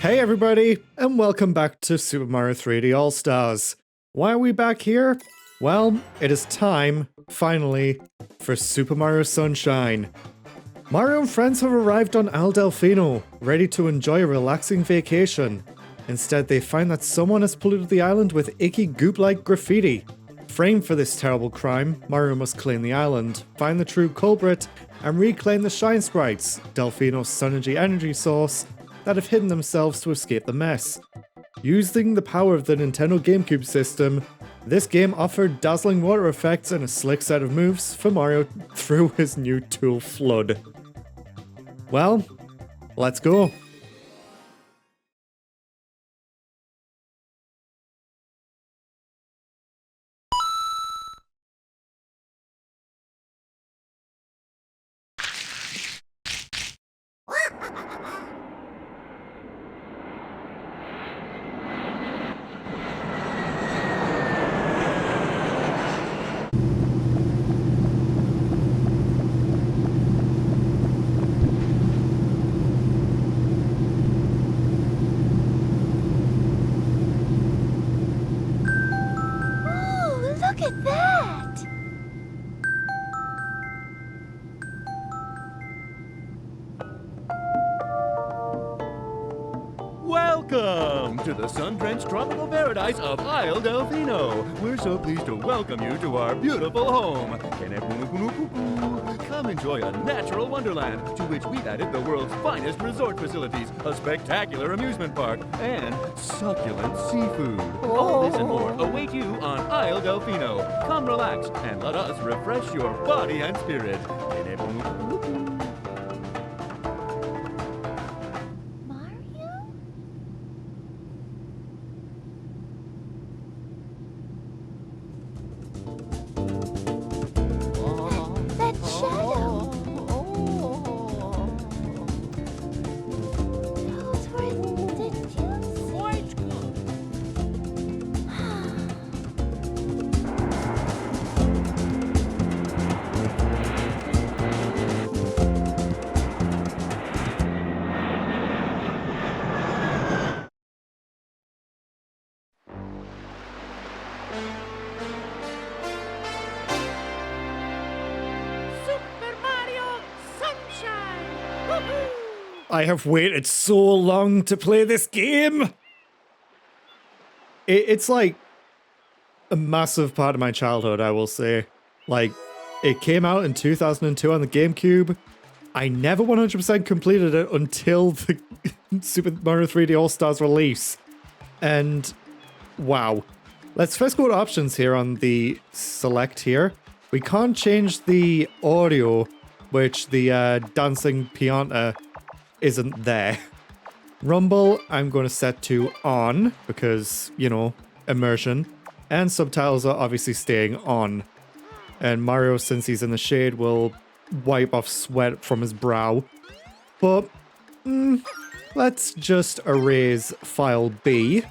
Hey everybody, and welcome back to Super Mario 3D All-Stars. Why are we back here? Well, it is time, finally, for Super Mario Sunshine. Mario and friends have arrived on Delfino, ready to enjoy a relaxing vacation. Instead, they find that someone has polluted the island with icky goop-like graffiti. Framed for this terrible crime, Mario must clean the island, find the true culprit, and reclaim the Shine Sprites, Delfino's Synergy energy source, that have hidden themselves to escape the mess. Using the power of the Nintendo GameCube system, this game offered dazzling water effects and a slick set of moves for Mario through his new tool FLUDD. Well, let's go. Look at that! Welcome to the sun-drenched tropical paradise of Isle Delfino. We're so pleased to welcome you to our beautiful home. Come enjoy a natural wonderland to which we've added the world's finest resort facilities, a spectacular amusement park, and succulent seafood. All this and more await you on Isle Delfino. Come relax and let us refresh your body and spirit. I have waited so long to play this game! It's like a massive part of my childhood, I will say. Like, it came out in 2002 on the GameCube. I never 100% completed it until the Super Mario 3D All-Stars release. And, wow. Let's first go to options here on the select here. We can't change the audio, which the dancing pianta isn't there. Rumble, I'm going to set to on, because, you know, immersion. And subtitles are obviously staying on. And Mario, since he's in the shade, will wipe off sweat from his brow. But, let's just erase file B.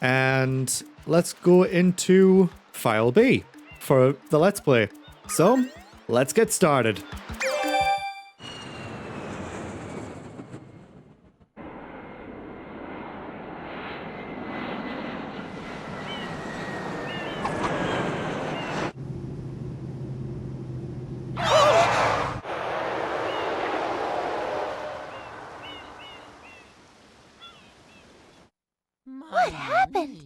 And let's go into file B for the Let's Play. So, let's get started. What happened?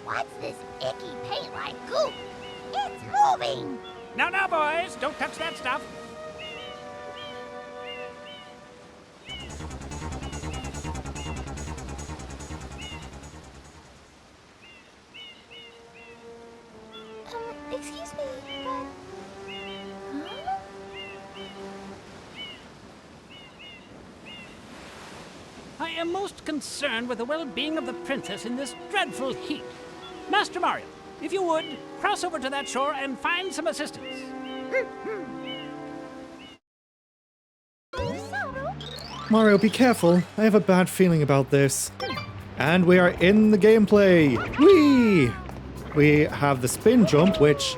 What's this icky paint-like goop? It's moving! No, no, boys! Don't touch that stuff! Excuse me, but... Huh? I am most concerned with the well-being of the princess in this dreadful heat. Master Mario, if you would, cross over to that shore and find some assistance. Mario, be careful. I have a bad feeling about this. And we are in the gameplay. Whee! we have the spin jump, which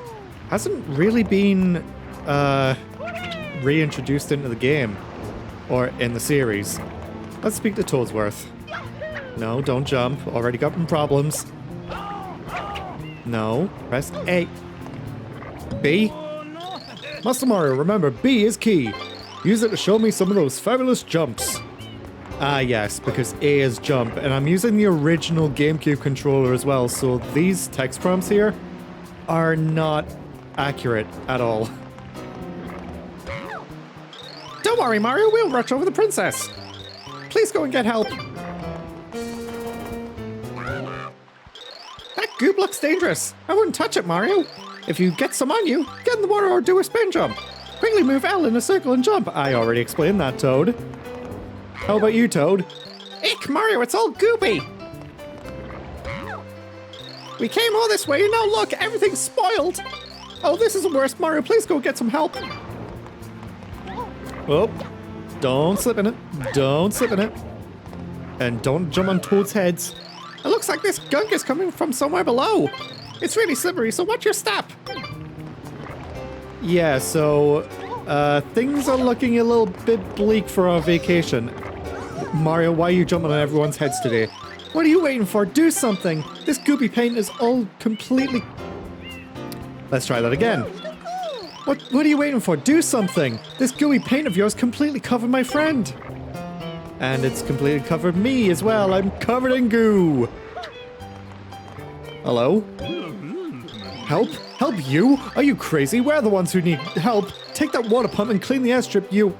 hasn't really been reintroduced into the game or in the series. Let's speak to Toadsworth. No, don't jump. Already got some problems. No, press A. B. Master Mario, remember, B is key. Use it to show me some of those fabulous jumps. Ah, yes, because A is jump, and I'm using the original GameCube controller as well, so these text prompts here are not accurate at all. Don't worry, Mario, we'll rush over the princess. Please go and get help. That goop looks dangerous. I wouldn't touch it, Mario. If you get some on you, get in the water or do a spin jump. Quickly move L in a circle and jump. I already explained that, Toad. How about you, Toad? Ick, Mario, it's all goopy. We came all this way and now look, everything's spoiled. Oh, this is the worst, Mario. Please go get some help. Oh, don't slip in it. Don't slip in it. And don't jump on Toad's heads. It looks like this gunk is coming from somewhere below. It's really slippery, so watch your step. Yeah, so things are looking a little bit bleak for our vacation. Mario, why are you jumping on everyone's heads today? What are you waiting for? Do something! This goopy paint is all completely... Let's try that again. What are you waiting for? Do something! This gooey paint of yours completely covered my friend. And it's completely covered me as well. I'm covered in goo. Hello? Help? Help you? Are you crazy? We're the ones who need help. Take that water pump and clean the airstrip, you.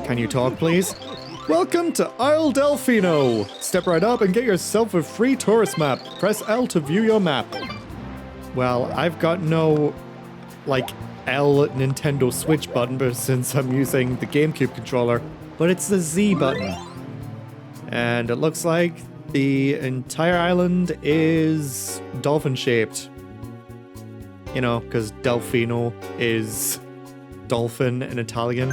Can you talk, please? Welcome to Isle Delfino. Step right up and get yourself a free tourist map. Press L to view your map. Well, I've got no, like, L Nintendo Switch button, but since I'm using the GameCube controller, but it's the Z button. And it looks like the entire island is dolphin-shaped. You know, because Delfino is dolphin in Italian.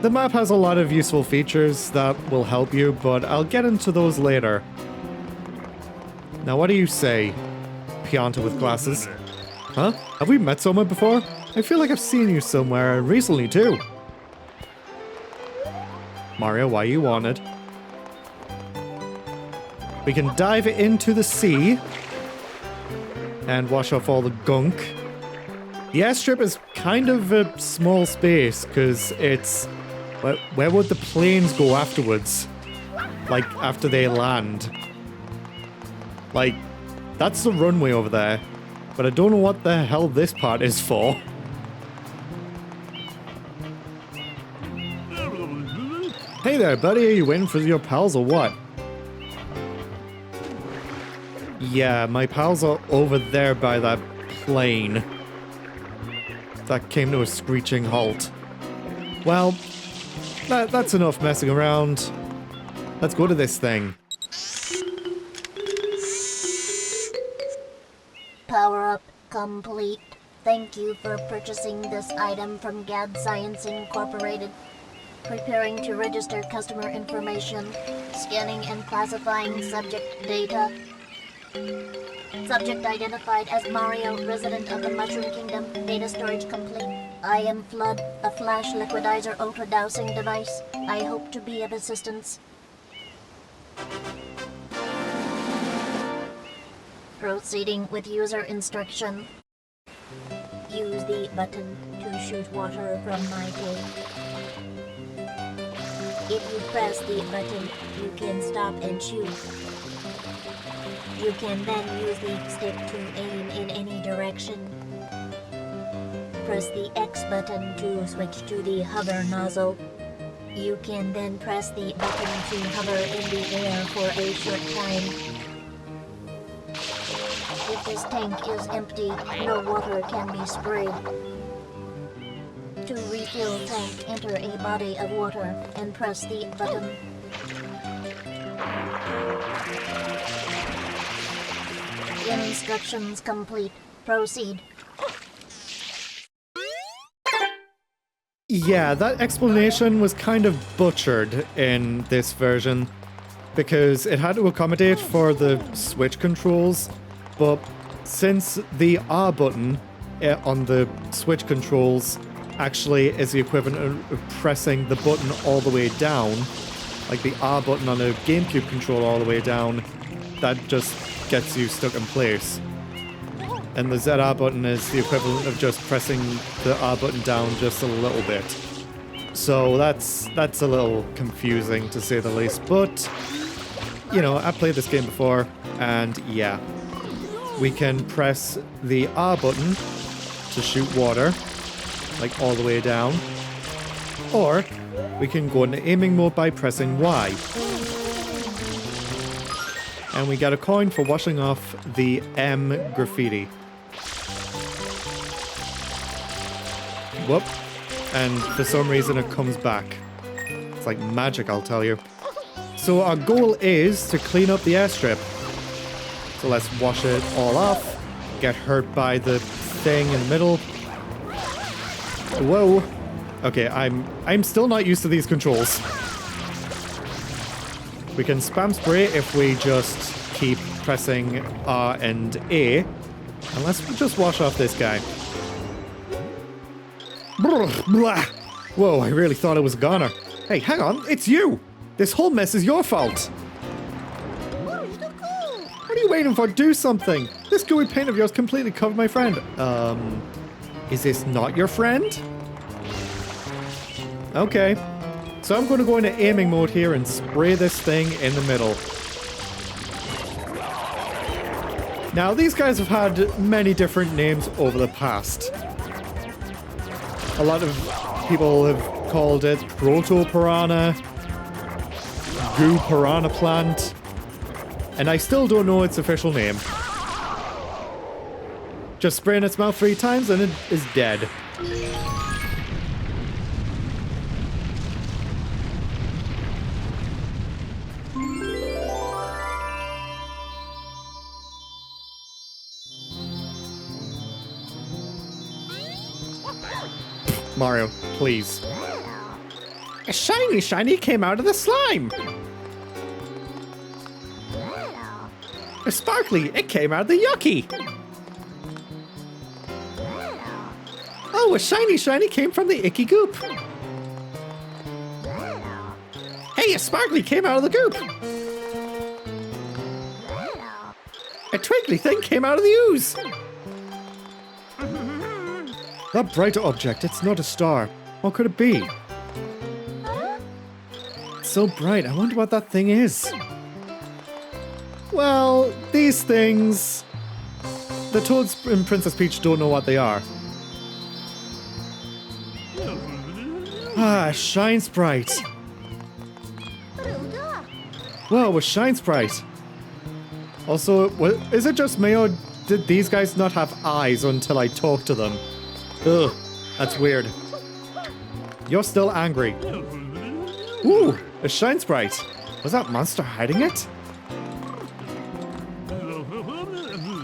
The map has a lot of useful features that will help you, but I'll get into those later. Now, what do you say, Pianta with glasses? Huh? Have we met someone before? I feel like I've seen you somewhere recently, too. Mario, why you wanted? We can dive into the sea and wash off all the gunk. The airstrip is kind of a small space because it's... Where would the planes go afterwards? Like, after they land? Like, that's the runway over there. But I don't know what the hell this part is for. Hey there, buddy. Are you waiting for your pals or what? Yeah, my pals are over there by that plane. That came to a screeching halt. Well, that's enough messing around. Let's go to this thing. Power up complete. Thank you for purchasing this item from GAD Science Incorporated. Preparing to register customer information. Scanning and classifying subject data. Subject identified as Mario, resident of the Mushroom Kingdom. Data storage complete. I am Flood, a flash liquidizer auto-dowsing device. I hope to be of assistance. Proceeding with user instruction. Use the button to shoot water from my tank. If you press the button, you can stop and shoot. You can then use the stick to aim in any direction. Press the X button to switch to the hover nozzle. You can then press the button to hover in the air for a short time. If this tank is empty, no water can be sprayed. To refill tank, enter a body of water and press the button. Instructions complete. Proceed. Yeah, that explanation was kind of butchered in this version. because it had to accommodate for the Switch controls, but since the R button on the Switch controls actually is the equivalent of pressing the button all the way down, like the R button on a GameCube controller all the way down, that just gets you stuck in place. And the ZR button is the equivalent of just pressing the R button down just a little bit. So that's a little confusing to say the least, but you know, I played this game before, and yeah. We can press the R button to shoot water, like all the way down. Or we can go into aiming mode by pressing Y. And we get a coin for washing off the M graffiti. Whoop. And for some reason it comes back. It's like magic, I'll tell you. So our goal is to clean up the airstrip. So let's wash it all off. Get hurt by the thing in the middle. Whoa. Okay, I'm still not used to these controls. We can spam spray if we just keep pressing R and A. And let's just wash off this guy. Blah. Whoa, I really thought it was a goner. Hey, hang on, it's you! This whole mess is your fault! What are you waiting for? Do something! This gooey paint of yours completely covered my friend. Is this not your friend? Okay. So I'm going to go into aiming mode here and spray this thing in the middle. Now, these guys have had many different names over the past. A lot of people have called it Proto-Piranha, Goo Piranha Plant, and I still don't know its official name. Just spray in its mouth 3 times and it is dead. Mario, please. A shiny came out of the slime! A sparkly, it came out of the yucky! Oh, a shiny came from the icky goop! Hey, a sparkly came out of the goop! A twinkly thing came out of the ooze! That bright object, it's not a star. What could it be? It's so bright, I wonder what that thing is. Well, these things... The Toads and Princess Peach don't know what they are. Ah, Shine Sprite. Whoa, a Shine Sprite. Also, is it just me or did these guys not have eyes until I talked to them? Ugh, that's weird. You're still angry. Ooh, a Shine Sprite. Was that monster hiding it?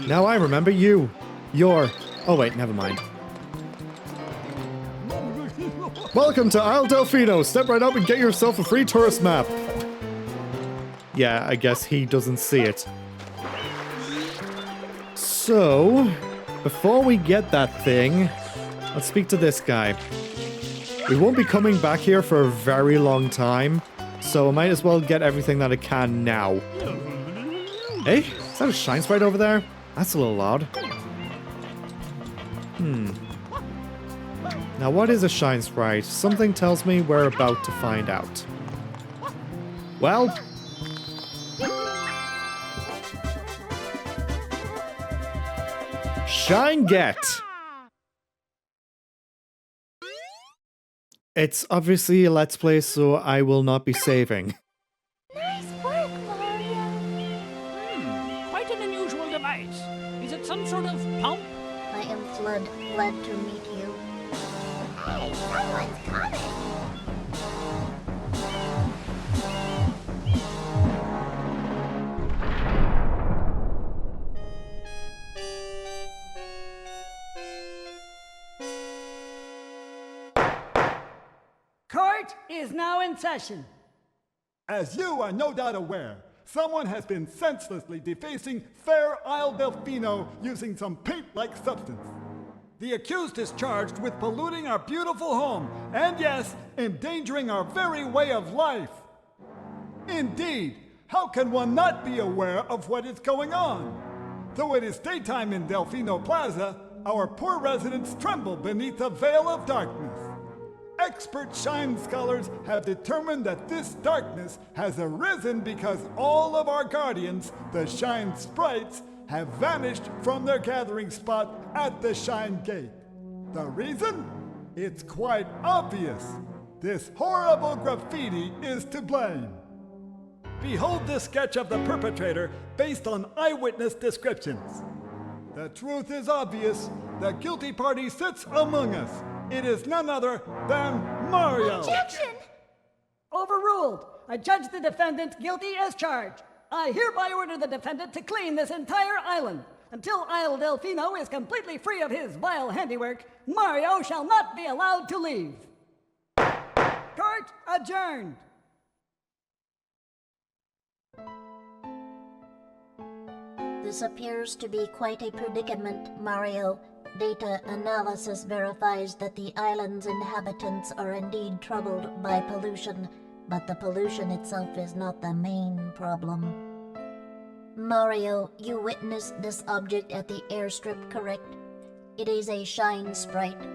Now I remember you. You're... Oh wait, never mind. Welcome to Isle Delfino. Step right up and get yourself a free tourist map. Yeah, I guess he doesn't see it. So, before we get that thing... Let's speak to this guy. We won't be coming back here for a very long time, so I might as well get everything that I can now. Hey, is that a Shine Sprite over there? That's a little odd. Now what is a Shine Sprite? Something tells me we're about to find out. Well... Shine Get! It's obviously a Let's Play, so I will not be saving. Nice work, Mario. Quite an unusual device. Is it some sort of pump? I am Flood, glad to meet you. Hey, someone's coming. Court is now in session. As you are no doubt aware, someone has been senselessly defacing fair Isle Delfino using some paint-like substance. The accused is charged with polluting our beautiful home, and yes, endangering our very way of life. Indeed, how can one not be aware of what is going on? Though it is daytime in Delfino Plaza, our poor residents tremble beneath a veil of darkness. Expert shine scholars have determined that this darkness has arisen because all of our guardians, the shine sprites, have vanished from their gathering spot at the Shine Gate. The reason? It's quite obvious. This horrible graffiti is to blame. Behold this sketch of the perpetrator based on eyewitness descriptions. The truth is obvious. The guilty party sits among us. It is none other than Mario. Objection! Overruled. I judge the defendant guilty as charged. I hereby order the defendant to clean this entire island. Until Isle Delfino is completely free of his vile handiwork, Mario shall not be allowed to leave. Court adjourned. This appears to be quite a predicament, Mario. Data analysis verifies that the island's inhabitants are indeed troubled by pollution, but the pollution itself is not the main problem. Mario, you witnessed this object at the airstrip, correct? It is a shine sprite.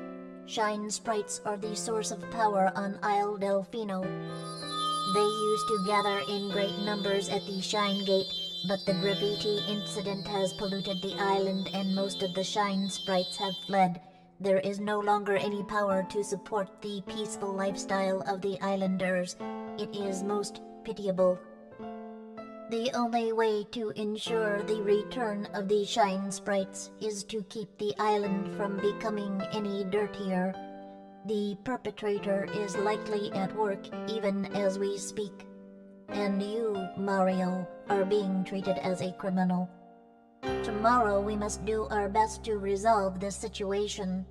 Shine sprites are the source of power on Isle Delfino. They used to gather in great numbers at the Shine Gate, but the graffiti incident has polluted the island and most of the shine sprites have fled. There is no longer any power to support the peaceful lifestyle of the islanders. It is most pitiable. The only way to ensure the return of the shine sprites is to keep the island from becoming any dirtier. The perpetrator is likely at work even as we speak. And you, Mario, are being treated as a criminal. Tomorrow we must do our best to resolve this situation.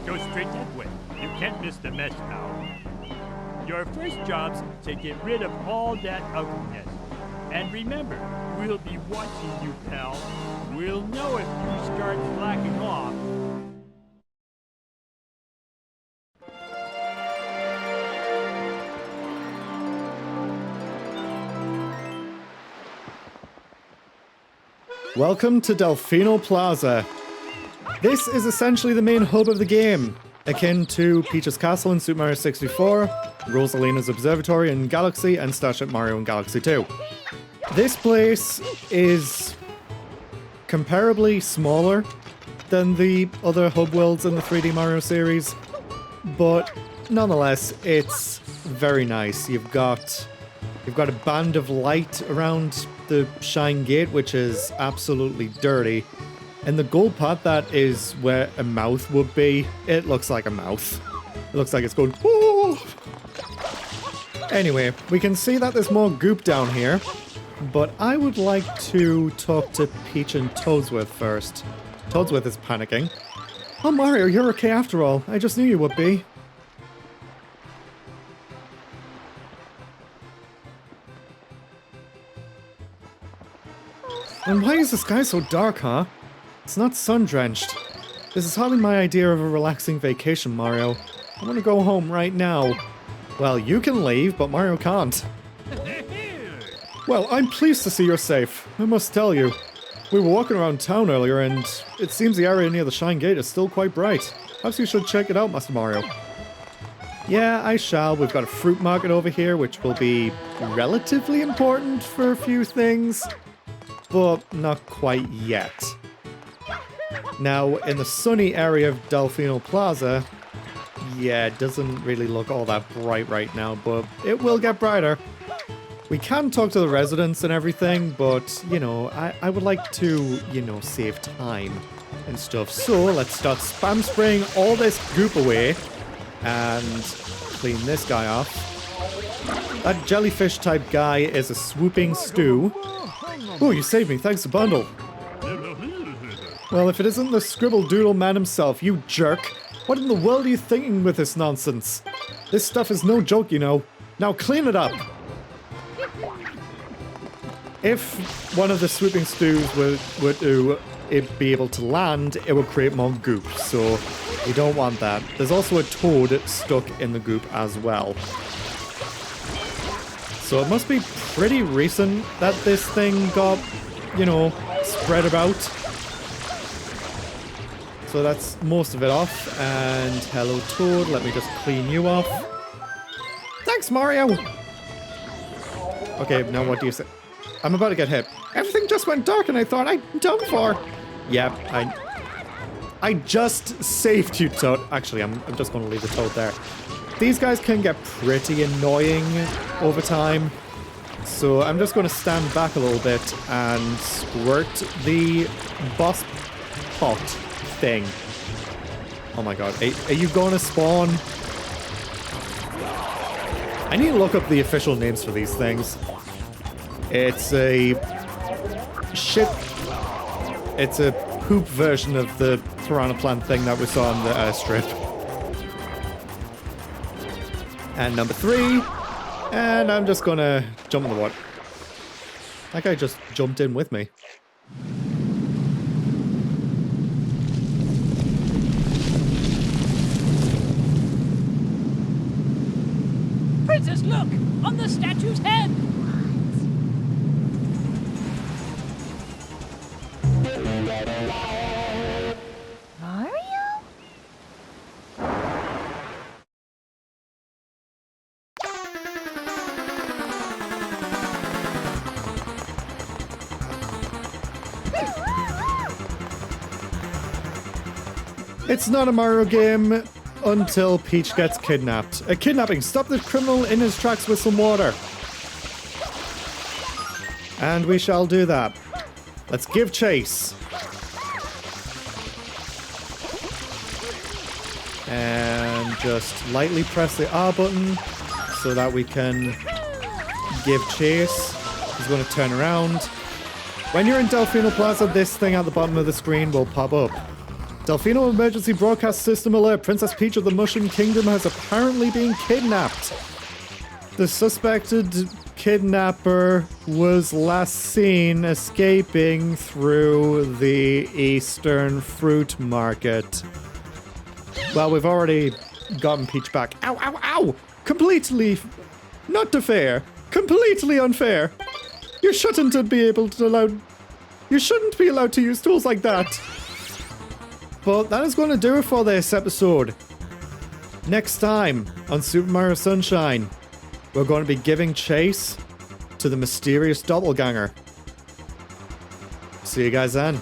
Go straight that way. You can't miss the mess, pal. Your first job's to get rid of all that ugliness. And remember, we'll be watching you, pal. We'll know if you start slacking off. Welcome to Delfino Plaza. This is essentially the main hub of the game, akin to Peach's Castle in Super Mario 64, Rosalina's Observatory in Galaxy, and Starship Mario in Galaxy 2. This place is comparably smaller than the other hub worlds in the 3D Mario series, but nonetheless, it's very nice. You've got a band of light around the Shine Gate, which is absolutely dirty. And the gold part, that is where a mouth would be. It looks like a mouth. It looks like it's going, woo! Anyway, we can see that there's more goop down here, but I would like to talk to Peach and Toadsworth first. Toadsworth is panicking. Oh, Mario, you're okay after all. I just knew you would be. And why is the sky so dark, huh? It's not sun-drenched. This is hardly my idea of a relaxing vacation, Mario. I want to go home right now. Well, you can leave, but Mario can't. Well, I'm pleased to see you're safe. I must tell you. We were walking around town earlier, and it seems the area near the Shine Gate is still quite bright. Perhaps you should check it out, Master Mario. Yeah, I shall. We've got a fruit market over here, which will be relatively important for a few things, but not quite yet. Now, in the sunny area of Delfino Plaza, yeah, it doesn't really look all that bright right now, but it will get brighter. We can talk to the residents and everything, but, you know, I would like to, you know, save time and stuff. So, let's start spam spraying all this goop away and clean this guy off. That jellyfish type guy is a swooping stew. Oh, you saved me. Thanks a bundle. Well, if it isn't the scribble doodle man himself, you jerk. What in the world are you thinking with this nonsense? This stuff is no joke, you know. Now clean it up. If one of the swooping stews were to be able to land, it would create more goop, so we don't want that. There's also a toad stuck in the goop as well. So it must be pretty recent that this thing got, you know, spread about. So that's most of it off. And hello, Toad. Let me just clean you off. Thanks, Mario. Okay, now what do you say? I'm about to get hit. Everything just went dark and I thought I'm done for. Yep, I just saved you, Toad. Actually, I'm just going to leave the Toad there. These guys can get pretty annoying over time. So I'm just going to stand back a little bit and squirt the boss pot thing. Oh my god, are you going to spawn? I need to look up the official names for these things. It's a it's a poop version of the piranha plant thing that we saw on the airstrip. And number 3, and I'm just gonna jump in the water. That guy just jumped in with me. Princess, look! On the statue's head! Mario? It's not a Mario game until Peach gets kidnapped. A kidnapping. Stop the criminal in his tracks with some water. And we shall do that. Let's give chase. And just lightly press the R button so that we can give chase. He's going to turn around. When you're in Delfino Plaza, this thing at the bottom of the screen will pop up. Delfino emergency broadcast system alert. Princess Peach of the Mushroom Kingdom has apparently been kidnapped. The suspected kidnapper was last seen escaping through the Eastern Fruit Market. Well, we've already gotten Peach back. Ow, ow, ow! Completely not fair. Completely unfair. You shouldn't be allowed to use tools like that. But that is going to do it for this episode. Next time on Super Mario Sunshine, we're going to be giving chase to the mysterious doppelganger. See you guys then.